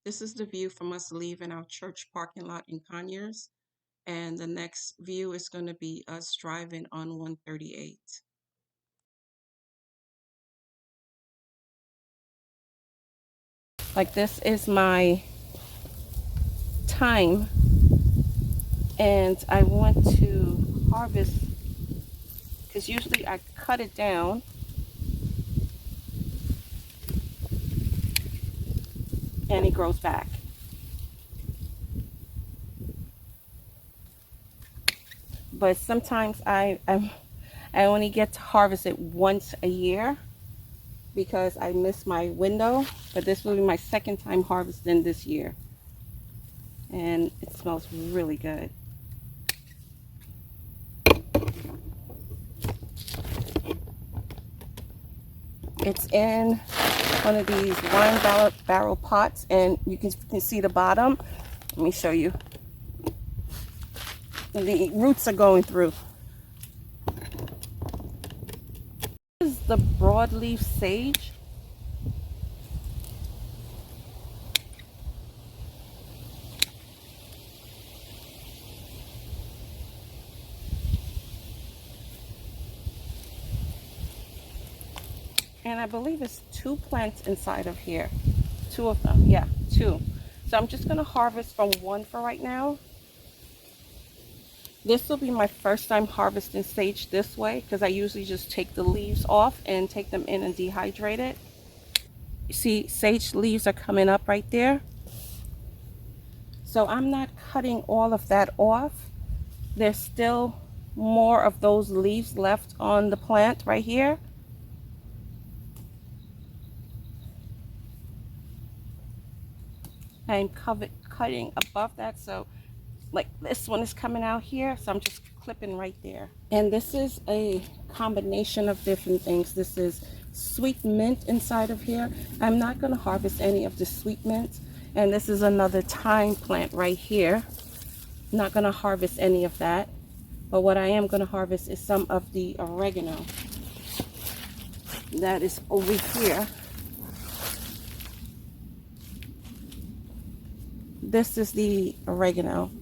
This is the view from us leaving our church parking lot in Conyers. And the next view is going to be us driving on 138. Like, this is my time, and I want to harvest, because usually I cut it down and it grows back. But sometimes I only get to harvest it once a year because I miss my window. But this will be my second time harvesting this year, and it smells really good. It's in one of these wine barrel pots, and you can see the bottom. Let me show you. The roots are going through. This is the broadleaf sage. And I believe it's 2 plants inside of here. 2 of them, yeah, 2. So I'm just gonna harvest from 1 for right now. This will be my first time harvesting sage this way, because I usually just take the leaves off and take them in and dehydrate it. You see, sage leaves are coming up right there. So I'm not cutting all of that off. There's still more of those leaves left on the plant right here. I'm cutting above that, so like this one is coming out here, so I'm just clipping right there. And this is a combination of different things. This is sweet mint inside of here. I'm not going to harvest any of the sweet mint. And this is another thyme plant right here. I'm not going to harvest any of that, but what I am going to harvest is some of the oregano that is over here. This is the oregano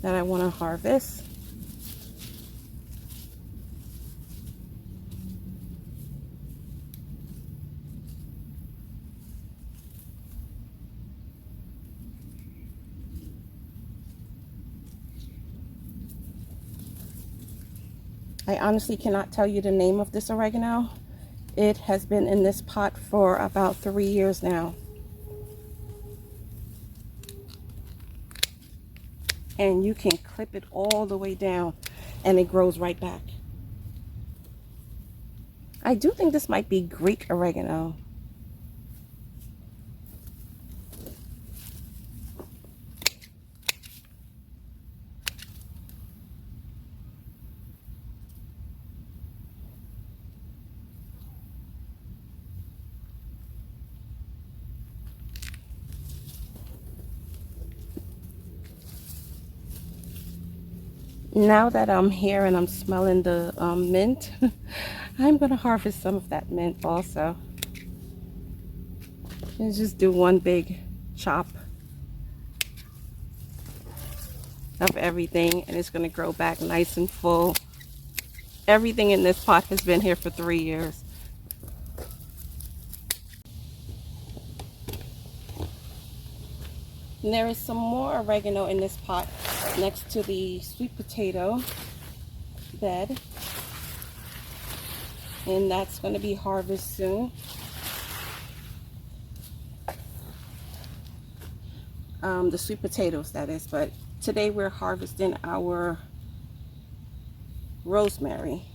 that I want to harvest. I honestly cannot tell you the name of this oregano. It has been in this pot for about 3 years now. And you can clip it all the way down and it grows right back. I do think this might be Greek oregano. Now that I'm here and I'm smelling the mint, I'm going to harvest some of that mint also. And just do one big chop of everything, and it's going to grow back nice and full. Everything in this pot has been here for 3 years. And there is some more oregano in this pot next to the sweet potato bed, and that's going to be harvested soon. The sweet potatoes, that is. But today we're harvesting our rosemary.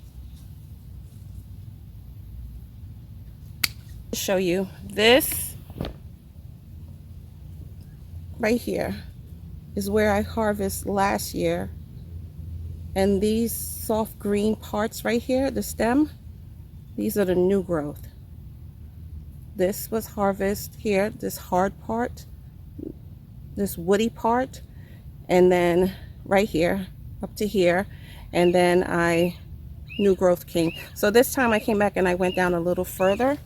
I'll show you this right here is where I harvested last year, and these soft green parts right here, the stem, these are the new growth. This was harvested here, this hard part, this woody part, and then right here up to here, and then new growth came. So this time I came back and I went down a little further,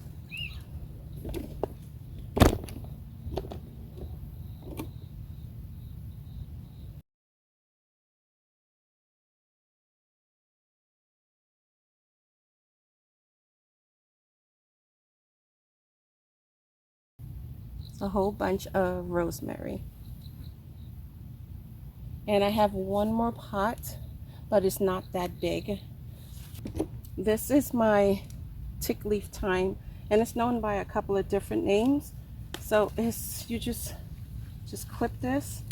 a whole bunch of rosemary. And I have one more pot, but it's not that big. This is my tick leaf thyme, and it's known by a couple of different names. So it's, you just clip this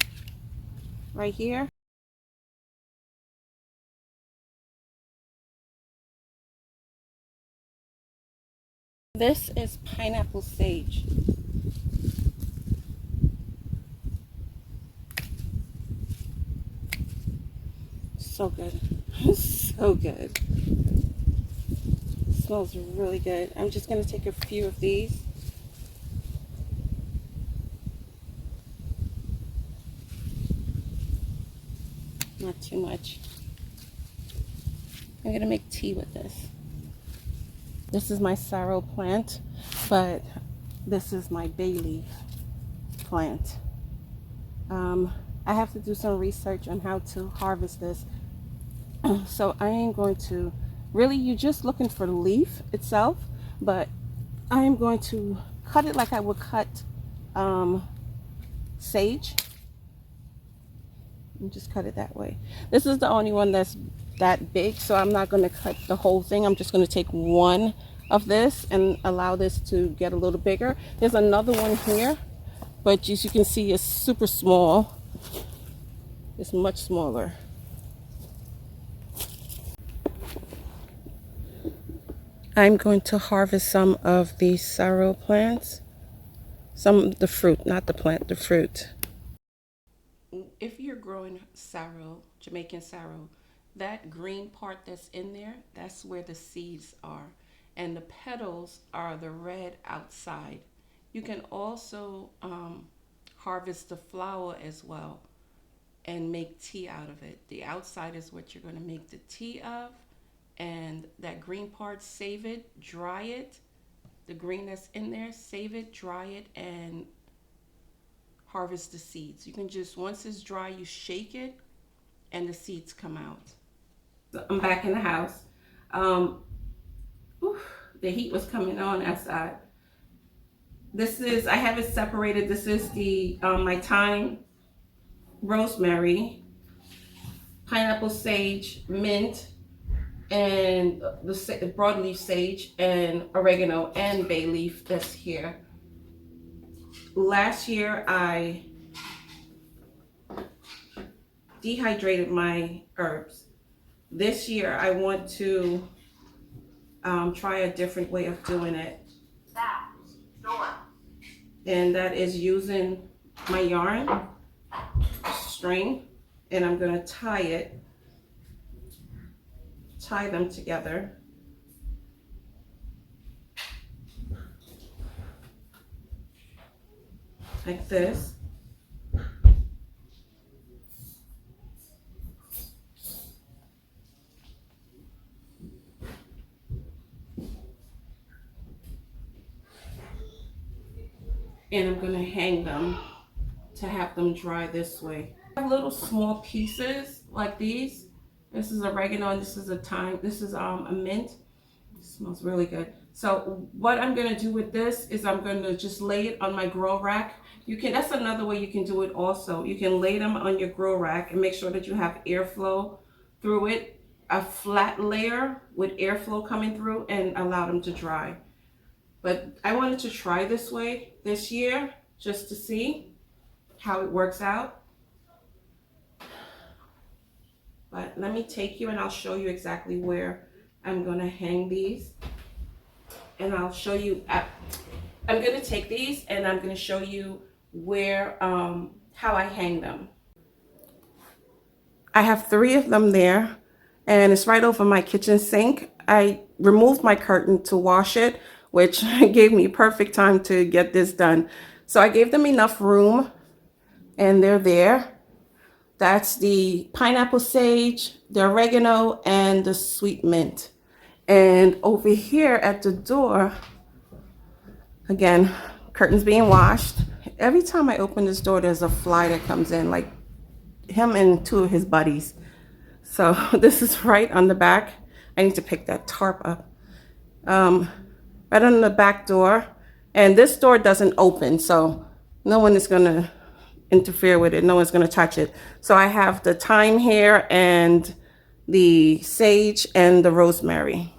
right here. This is pineapple sage. So good. So good. It smells really good. I'm just going to take a few of these. Not too much. I'm going to make tea with this. This is my sorrel plant, but this is my bay leaf plant. I have to do some research on how to harvest this. So I am going to, really, you're just looking for the leaf itself, but I am going to cut it like I would cut sage. And just cut it that way. This is the only one that's that big, so I'm not going to cut the whole thing. I'm just going to take one of this and allow this to get a little bigger. There's another one here, but as you can see, it's super small. It's much smaller. I'm going to harvest some of these sorrel plants. Some of the fruit, not the plant, the fruit. If you're growing sorrel, Jamaican sorrel, that green part that's in there, that's where the seeds are. And the petals are the red outside. You can also harvest the flower as well and make tea out of it. The outside is what you're going to make the tea of. And that green part, save it, dry it. The green that's in there, save it, dry it, and harvest the seeds. You can just, once it's dry, you shake it and the seeds come out. So I'm back in the house. The heat was coming on outside. This is, I have it separated. This is the my thyme, rosemary, pineapple sage, mint, and the broadleaf sage, and oregano, and bay leaf that's here. Last year I dehydrated my herbs. This year I want to try a different way of doing it. And that is using my yarn string, and I'm going to tie them together. Like this. And I'm going to hang them to have them dry this way. I have little small pieces like these. This is oregano and this is a thyme. This is a mint. It smells really good. So what I'm going to do with this is I'm going to just lay it on my grow rack. You can, that's another way you can do it also. You can lay them on your grow rack and make sure that you have airflow through it, a flat layer with airflow coming through, and allow them to dry. But I wanted to try this way this year just to see how it works out. But let me take you and I'll show you exactly where I'm going to hang these. And I'll show you, I'm going to take these and I'm going to show you where, how I hang them. I have 3 of them there, and it's right over my kitchen sink. I removed my curtain to wash it, which gave me perfect time to get this done. So I gave them enough room, and they're there. That's the pineapple sage, the oregano, and the sweet mint. And over here at the door, again, curtains being washed. Every time I open this door, there's a fly that comes in, like him and 2 of his buddies. So this is right on the back. I need to pick that tarp up. Right on the back door. And this door doesn't open, so No one is going to interfere with it. No one's going to touch it. So I have the thyme here and the sage and the rosemary.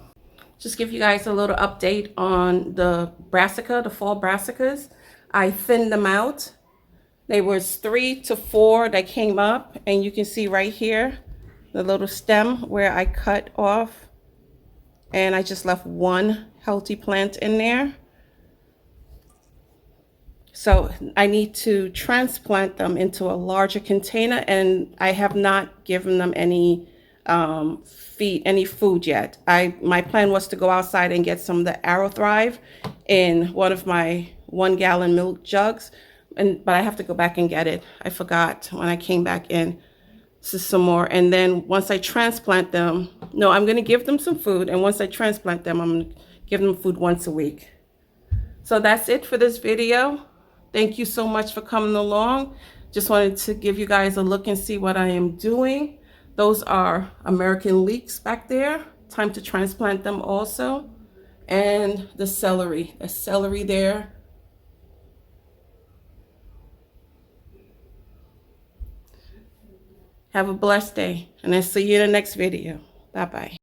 Just give you guys a little update on the brassica, the fall brassicas. I thinned them out. There was 3 to 4 that came up, and you can see right here the little stem where I cut off, and I just left one healthy plant in there. So I need to transplant them into a larger container, and I have not given them any food yet. My plan was to go outside and get some of the Arrow Thrive in one of my 1-gallon milk jugs, but I have to go back and get it. I forgot when I came back in. This is some more, and then once I transplant them, no, I'm going to give them some food, and once I transplant them, I'm going to give them food once a week. So that's it for this video. Thank you so much for coming along. Just wanted to give you guys a look and see what I am doing. Those are American leeks back there. Time to transplant them also. And the celery there. Have a blessed day, and I'll see you in the next video. Bye-bye.